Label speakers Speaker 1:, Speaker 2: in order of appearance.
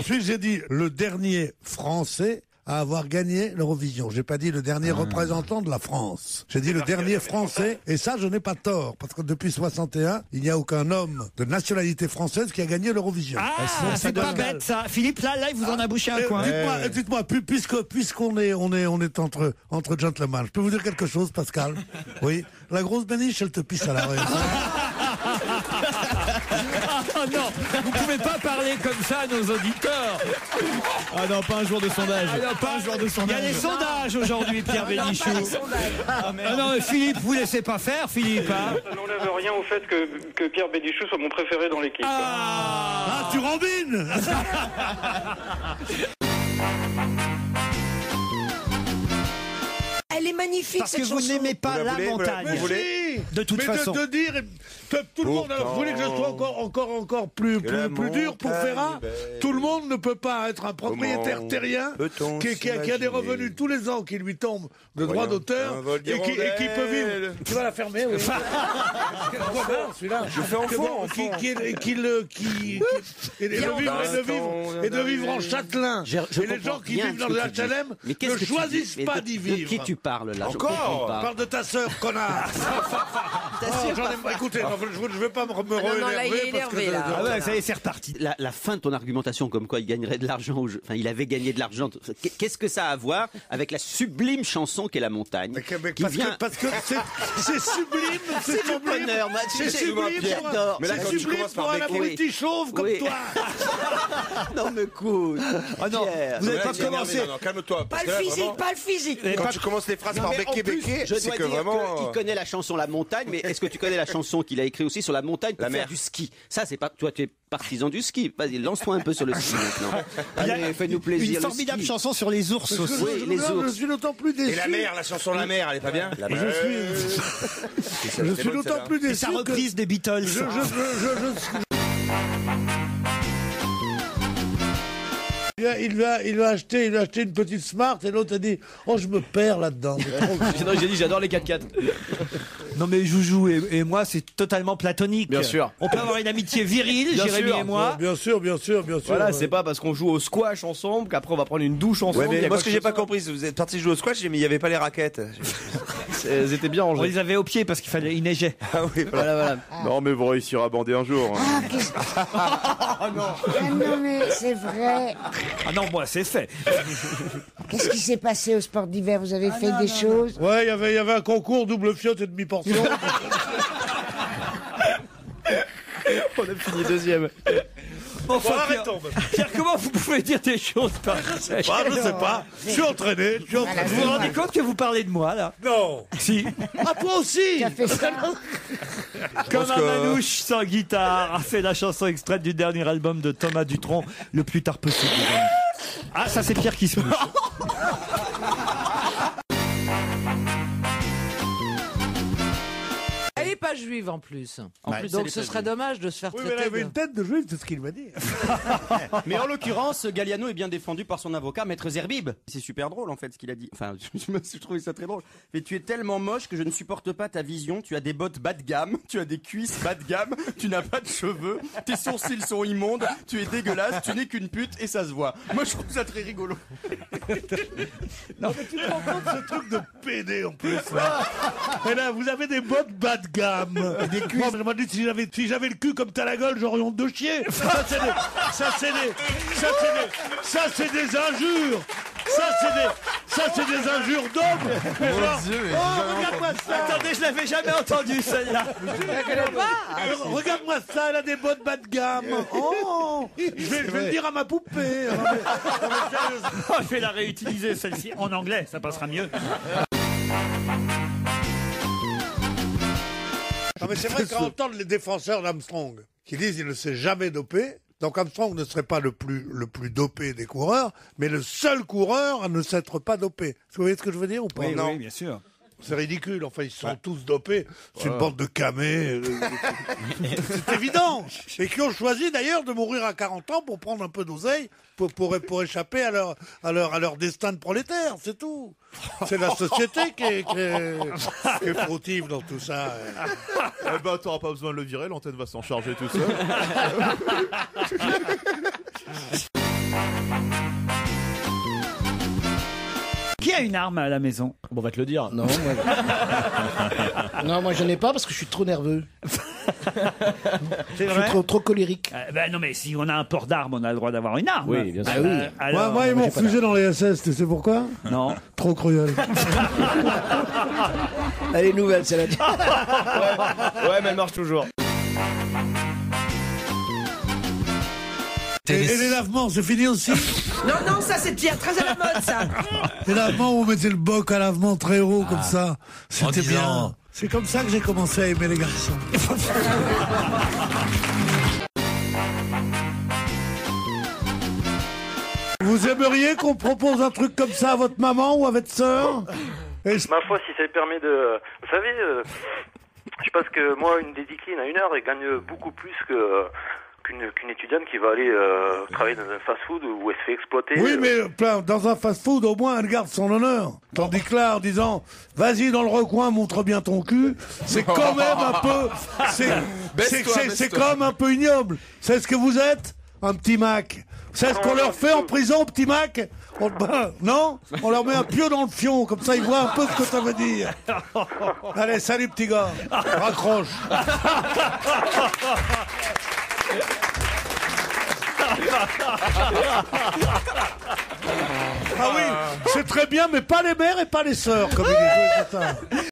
Speaker 1: Ensuite, j'ai dit le dernier Français à avoir gagné l'Eurovision. J'ai pas dit le dernier représentant de la France. J'ai dit le dernier Français, et ça, je n'ai pas tort, parce que depuis 61, il n'y a aucun homme de nationalité française qui a gagné l'Eurovision.
Speaker 2: C'est pas bête ça. Philippe, là, il vous en a bouché un coin.
Speaker 1: Dites-moi, puisqu'on est entre gentlemen, je peux vous dire quelque chose, Pascal? Oui. La grosse béniche, elle te pisse à l'oreille.
Speaker 2: Ah non, vous pouvez pas parler comme ça à nos auditeurs.
Speaker 3: Ah non, pas un jour de sondage.
Speaker 2: Ah non, pas un jour de sondage. Il y a des sondages aujourd'hui, Pierre Bénichou. Ah non, mais Philippe, vous laissez pas faire, Philippe. Hein.
Speaker 4: Ça n'enlève rien au fait que Pierre Bénichou soit mon préféré dans l'équipe.
Speaker 1: Ah, tu rembines.
Speaker 5: Elle est magnifique,
Speaker 2: parce
Speaker 5: cette
Speaker 2: que vous
Speaker 5: chanson.
Speaker 2: n'aimez pas la montagne.
Speaker 1: De
Speaker 2: toute façon.
Speaker 1: De dire tout le monde. Alors, vous voulez que je sois encore plus dur pour Ferrat? Tout le monde ne peut pas être un propriétaire terrien qui a des revenus tous les ans qui lui tombent de droits d'auteur et qui peut vivre. Tu vas la fermer, oui. Celui-là.
Speaker 6: Je fais enfant.
Speaker 1: Et de vivre en châtelain. Et les gens qui vivent dans le HLM ne choisissent pas d'y vivre.
Speaker 7: De qui tu parles là?
Speaker 1: Encore? Parle de ta sœur, connard. Écoutez, je ne vais pas me
Speaker 5: là, il est énervé, là.
Speaker 2: Ah ouais, ça y est, c'est reparti.
Speaker 7: La fin de ton argumentation, comme quoi il gagnerait de l'argent, enfin il avait gagné de l'argent. Qu'est-ce que ça a à voir avec la sublime chanson qu'est La Montagne?
Speaker 1: Parce que c'est sublime,
Speaker 7: c'est du bonheur.
Speaker 1: C'est sublime,
Speaker 7: j'adore.
Speaker 6: Mais là, quand tu commences par
Speaker 1: un petit chauve comme toi.
Speaker 7: Non, mais écoute.
Speaker 2: Ah non, vous n'avez pas commencé.
Speaker 6: Non, calme-toi.
Speaker 5: Pas le physique.
Speaker 6: Quand tu commences les phrases par béquet,
Speaker 7: je
Speaker 6: c'est
Speaker 7: dois
Speaker 6: que
Speaker 7: dire
Speaker 6: vraiment.
Speaker 7: qu'il connaît la chanson La Montagne, mais est-ce que tu connais la chanson qu'il a écrite aussi sur la montagne pour faire du ski? Ça, c'est pas. Toi, tu es partisan du ski. Vas-y, lance-toi un peu sur le ski maintenant. Allez, fais-nous plaisir.
Speaker 2: Une formidable chanson sur les ours aussi.
Speaker 7: Oui, les ours.
Speaker 1: Je suis d'autant plus déçu.
Speaker 6: Et la mer, la chanson La mer, elle est pas bien?
Speaker 1: Je suis d'autant plus déçu.
Speaker 2: Et sa reprise des Beatles.
Speaker 1: Il va acheter une petite Smart et l'autre a dit oh je me perds là-dedans.
Speaker 3: Non, j'ai dit j'adore les 4x4.
Speaker 2: Non mais Joujou et moi c'est totalement platonique.
Speaker 3: Bien sûr.
Speaker 2: On peut avoir une amitié virile,
Speaker 3: Bien
Speaker 2: Jérémy
Speaker 3: sûr.
Speaker 2: et moi.
Speaker 1: Bien sûr.
Speaker 3: Voilà, c'est pas parce qu'on joue au squash ensemble qu'après on va prendre une douche ensemble.
Speaker 6: Ouais, mais moi ce que j'ai pas compris, c'est que vous êtes partis jouer au squash, mais il y avait pas les raquettes.
Speaker 3: Elles étaient bien
Speaker 2: On
Speaker 3: rangées.
Speaker 2: les avait au pied parce il neigeait.
Speaker 6: Ah oui, voilà.
Speaker 8: Non, mais vous réussirez à bander un jour.
Speaker 5: Ah non, mais c'est vrai.
Speaker 2: Ah non, moi c'est fait.
Speaker 5: Qu'est-ce qui s'est passé au sport d'hiver? Vous avez fait des choses?
Speaker 1: Ouais, il y avait un concours double fiotte et demi-portion.
Speaker 3: On a fini deuxième.
Speaker 2: Enfin,
Speaker 1: arrêtons.
Speaker 2: Pierre, comment vous pouvez dire des choses pareilles?
Speaker 1: Je sais pas. Je suis entraîné.
Speaker 2: Vous vous rendez compte que vous parlez de moi là?
Speaker 1: Non.
Speaker 2: Si.
Speaker 1: Ah toi aussi.
Speaker 5: Tu as fait ça?
Speaker 2: Comme un manouche sans guitare a fait la chanson extraite du dernier album de Thomas Dutronc le plus tard possible. Ah, ça c'est Pierre qui se mouche.
Speaker 9: Elle est pas juive en plus.
Speaker 7: plus,
Speaker 9: Donc
Speaker 7: elle est
Speaker 9: ce
Speaker 7: pas
Speaker 9: serait
Speaker 7: juive.
Speaker 9: dommage de se faire
Speaker 1: Oui, mais elle
Speaker 9: traiter
Speaker 1: avait
Speaker 9: de...
Speaker 1: une tête de juif, c'est ce qu'il m'a dit.
Speaker 7: Mais en l'occurrence, Galliano est bien défendu par son avocat, Maître Zerbib. C'est super drôle en fait ce qu'il a dit. Enfin, je trouvais ça très drôle. Mais tu es tellement moche que je ne supporte pas ta vision. Tu as des bottes bas de gamme, tu as des cuisses bas de gamme, tu n'as pas de cheveux, tes sourcils sont immondes, tu es dégueulasse, tu n'es qu'une pute et ça se voit. Moi je trouve ça très rigolo.
Speaker 1: Non, mais tu te rends compte ce truc de PD en plus là. Et là, vous avez des bottes bas de gamme. Des cuisses. Moi, je me dis si j'avais le cul comme t'as la gueule, j'aurais honte de chier. Ça c'est des injures. Ça c'est des injures d'hommes. Regarde-moi ça.
Speaker 2: Attendez, je l'avais jamais entendu celle-là.
Speaker 1: Regarde-moi ça, elle a des bottes bas de gamme. Oh, je vais le dire à ma poupée.
Speaker 2: Je vais la réutiliser celle-ci en anglais, ça passera mieux.
Speaker 1: Non, mais c'est vrai qu'à entendre les défenseurs d'Armstrong qui disent qu'il ne s'est jamais dopé, donc Armstrong ne serait pas le plus dopé des coureurs, mais le seul coureur à ne s'être pas dopé. Vous voyez ce que je veux dire ou pas?
Speaker 2: Oui, bien sûr.
Speaker 1: C'est ridicule, enfin ils sont tous dopés, c'est une bande de camés, c'est évident, et qui ont choisi d'ailleurs de mourir à 40 ans pour prendre un peu d'oseille, pour échapper à leur destin de prolétaire, c'est tout. C'est la société qui est fautive dans tout ça.
Speaker 8: Eh ben, t'auras pas besoin de le virer, l'antenne va s'en charger tout seul.
Speaker 2: a une arme à la maison?
Speaker 10: Bon, on va te le dire. Non, moi... non, moi j'en ai pas parce que je suis trop nerveux.
Speaker 2: C'est
Speaker 10: Je
Speaker 2: vrai?
Speaker 10: suis trop colérique.
Speaker 2: Ben non, mais si on a un port d'arme, on a le droit d'avoir une arme.
Speaker 10: Oui, bien sûr.
Speaker 2: Ah oui. Alors,
Speaker 1: Moi, ils m'ont refusé dans les SS, tu sais pourquoi?
Speaker 2: non.
Speaker 1: Trop cruel.
Speaker 10: Elle est nouvelle, celle-là.
Speaker 3: Ouais, mais elle marche toujours.
Speaker 1: Et les lavements, c'est fini aussi?
Speaker 9: Non, ça c'est très à la mode, ça.
Speaker 1: Les lavements, on mettait le boc à lavement très haut comme ça. C'était
Speaker 11: disant-
Speaker 1: bien. C'est comme ça que j'ai commencé à aimer les garçons. Vous aimeriez qu'on propose un truc comme ça à votre maman ou à votre sœur?
Speaker 4: Ma foi, si ça permet de... Vous savez, je pense que moi, une dédicline à 1 heure, elle gagne beaucoup plus qu'une étudiante qui va aller travailler dans un fast-food où elle se fait exploiter.
Speaker 1: Oui, mais dans un fast-food, au moins, elle garde son honneur. Tandis que là, en disant, vas-y dans le recoin, montre bien ton cul, c'est quand même un peu... C'est quand même un peu ignoble. C'est ce que vous êtes? Un petit Mac. C'est ce qu'on leur fait en prison, petit Mac? Non? On leur met un pieu dans le fion, comme ça ils voient un peu ce que ça veut dire. Allez, salut petit gars. Raccroche. Ah oui, c'est très bien, mais pas les mères et pas les sœurs, comme il est.